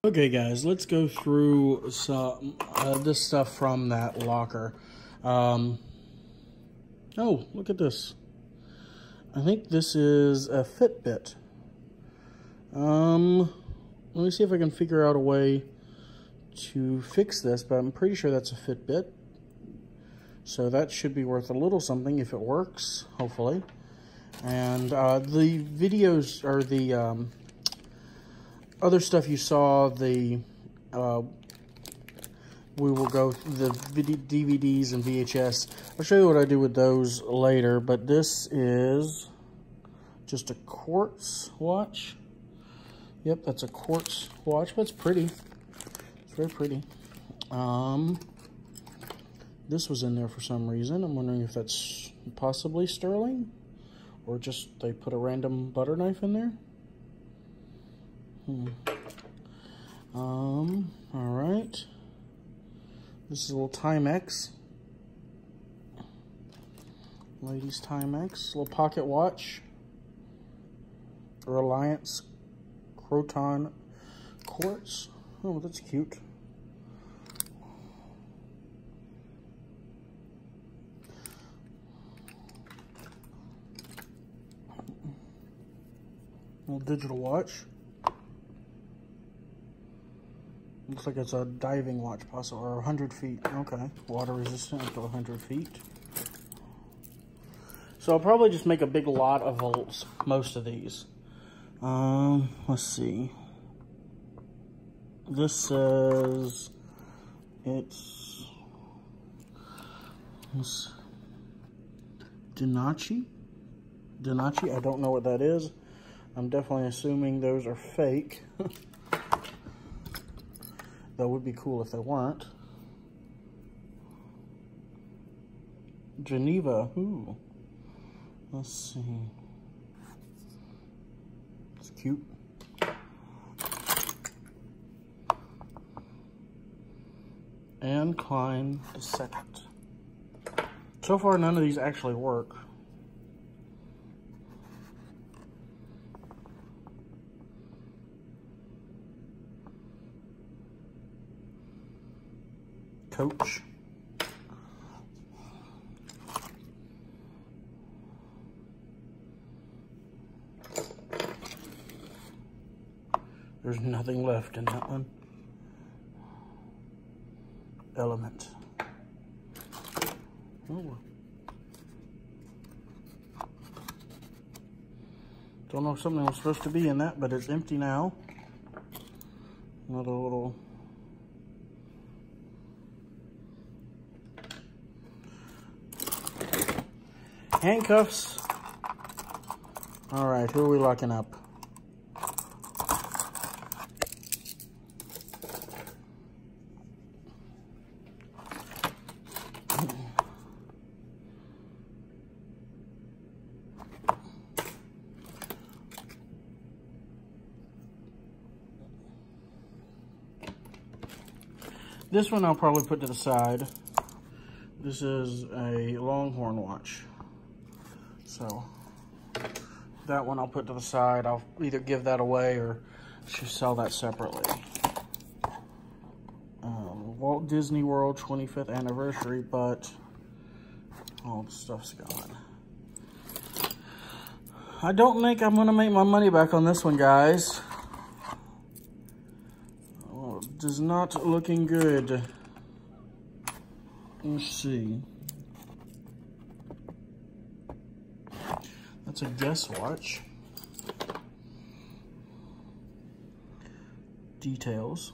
Okay guys, let's go through some this stuff from that locker. Oh, look at this. I think this is a Fitbit. Let me see if I can figure out a way to fix this, but I'm pretty sure that's a Fitbit. So that should be worth a little something if it works, hopefully. And the videos, or the other stuff you saw, we will go through the DVDs and VHS. I'll show you what I do with those later, but this is just a quartz watch. Yep, that's a quartz watch, but it's pretty. It's very pretty. This was in there for some reason. I'm wondering if that's possibly sterling, or just they put a random butter knife in there. All right. This is a little Timex. Ladies Timex. Little pocket watch. Reliance Croton Quartz. Oh, that's cute. Little digital watch. Looks like it's a diving watch, possibly, or 100 feet. Okay, water resistant up to 100 feet. So I'll probably just make a big lot of most of these. Let's see. This says it's Denachi. I don't know what that is. I'm definitely assuming those are fake. That would be cool if they weren't. Geneva, ooh. Let's see. It's cute. And Klein II. So far, none of these actually work. Coach. There's nothing left in that one. Element. Oh. Don't know if something was supposed to be in that, but it's empty now. Another little handcuffs. All right, who are we locking up? This one I'll probably put to the side. This is a Longhorn watch. So that one I'll put to the side. I'll either give that away or just sell that separately. Walt Disney World 25th anniversary, but all the stuff's gone. I don't think I'm gonna make my money back on this one, guys. Oh, it is not looking good. Let's see. That's a Guess watch. Details.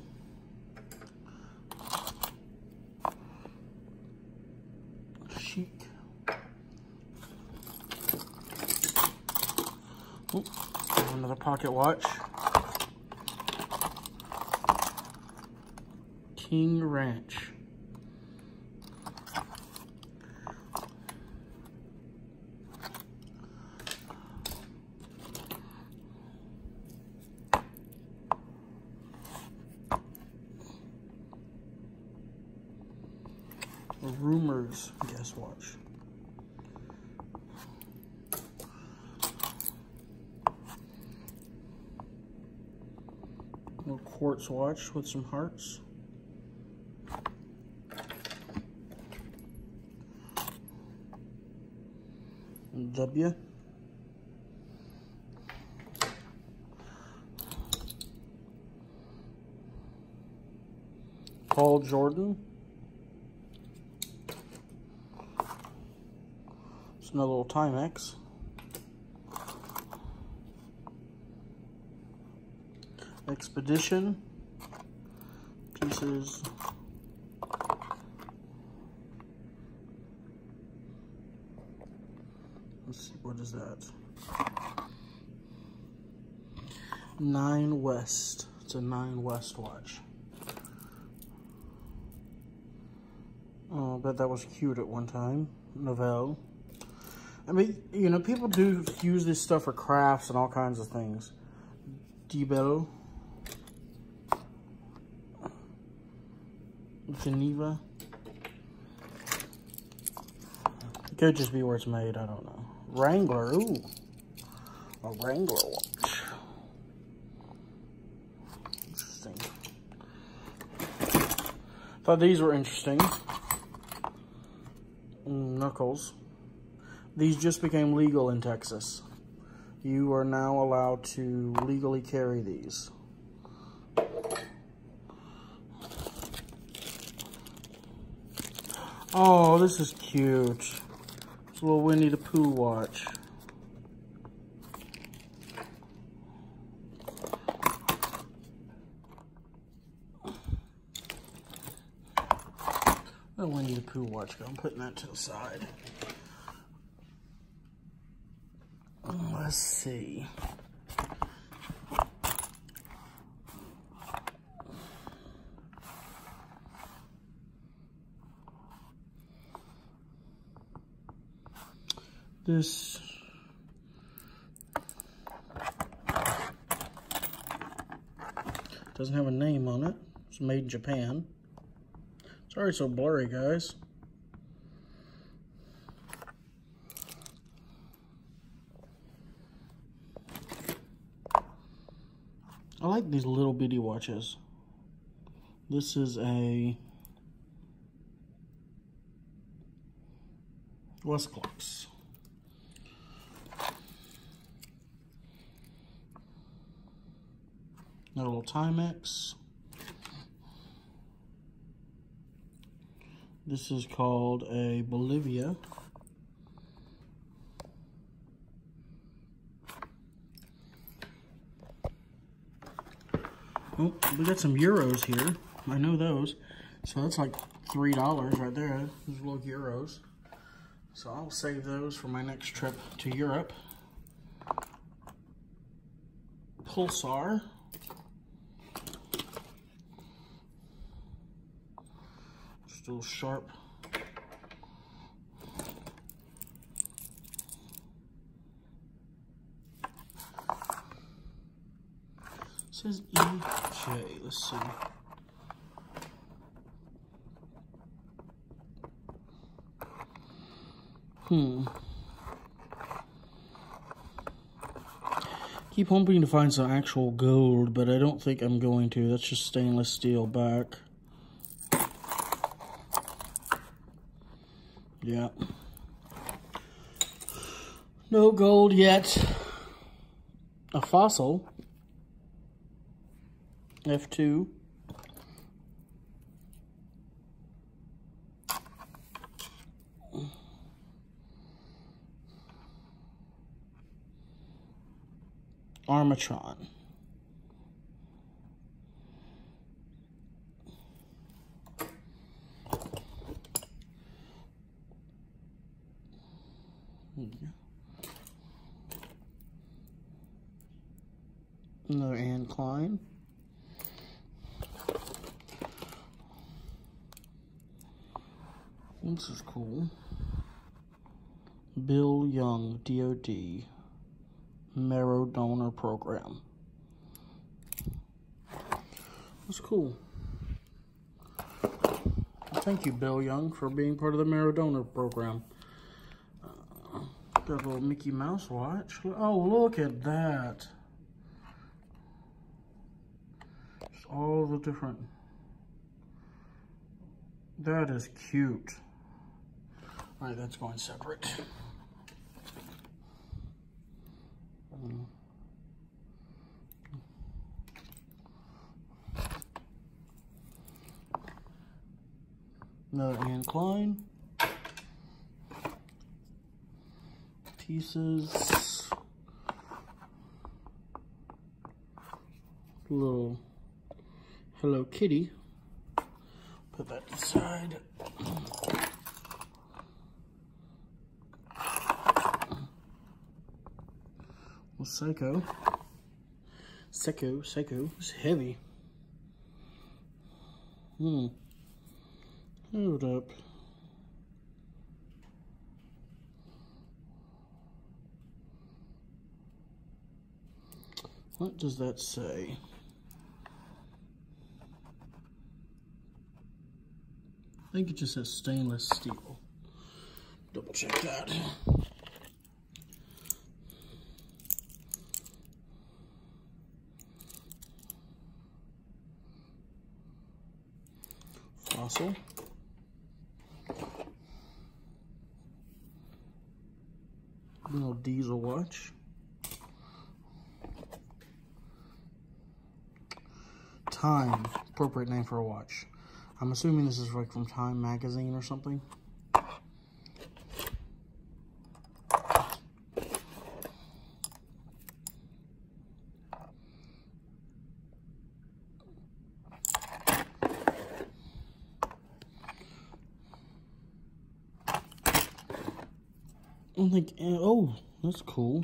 Chic. Oh, another pocket watch. King Ranch. Rumors Guess watch. Little quartz watch with some hearts. W. Paul Jordan. It's another little Timex. Expedition. Pieces. Let's see, what is that? 9 West. It's a 9 West watch. Oh, I bet that was cute at one time. Novell. I mean, you know, people do use this stuff for crafts and all kinds of things. Debel. Geneva. It could just be where it's made, I don't know. Wrangler, ooh. A Wrangler watch. Interesting. Thought these were interesting. Knuckles. These just became legal in Texas. You are now allowed to legally carry these. Oh, this is cute. It's a little Winnie the Pooh watch. A Winnie the Pooh watch. I'm putting that to the side. Let's see. This doesn't have a name on it. It's made in Japan. Sorry, so blurry, guys. I like these little bitty watches. This is a Westclox. Got a little Timex. This is called a Bolivia. Oh, we got some euros here. I know those. So that's like $3 right there. Those little euros. So I'll save those for my next trip to Europe. Pulsar. Just a little sharp. It says EJ. Let's see. Keep hoping to find some actual gold, but I don't think I'm going to. That's just stainless steel back. Yeah. No gold yet. A fossil. F2. Armatron. Another Anne Klein. This is cool. Bill Young, DOD. Marrow donor program. That's cool. Thank you, Bill Young, for being part of the marrow donor program. Got a little Mickey Mouse watch. Oh, look at that. Just all the different, that is cute. All right, that's going separate. Another Anne Klein. Pieces. Little Hello Kitty. Put that aside. Well, Psycho. Psycho. It's heavy. Hold up. What does that say? I think it just says stainless steel. Double check that. Fossil. Little diesel watch. Time, appropriate name for a watch. I'm assuming this is like from Time magazine or something. I think, oh, that's cool.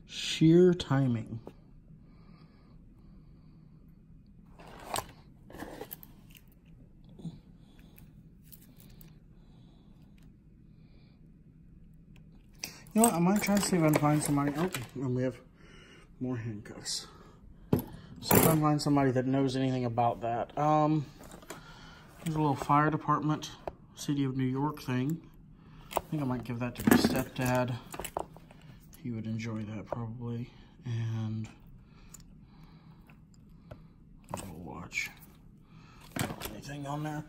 Sheer timing. You know what, I might try to see if I can find somebody. Oh, and we have more handcuffs. See if I can find somebody that knows anything about that. There's a little fire department, City of New York thing. I think I might give that to my stepdad. He would enjoy that probably. And a little watch. Anything on there?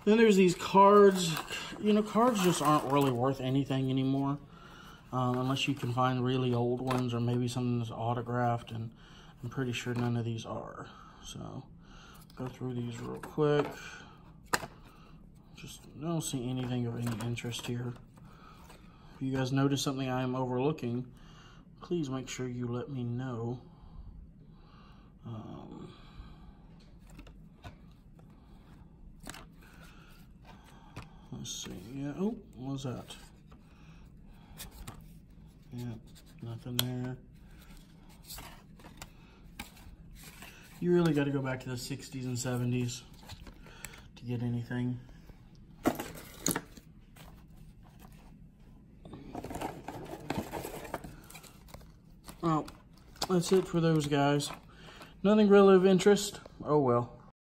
Then there's these cards. You know, cards just aren't really worth anything anymore. Unless you can find really old ones or maybe something that's autographed, and I'm pretty sure none of these are. So, go through these real quick. Just don't see anything of any interest here. If you guys notice something I am overlooking, please make sure you let me know. Let's see. Yeah. Oh, what was that? Yeah, nothing there. You really got to go back to the 60s and 70s to get anything. Well, that's it for those guys. Nothing really of interest. Oh well.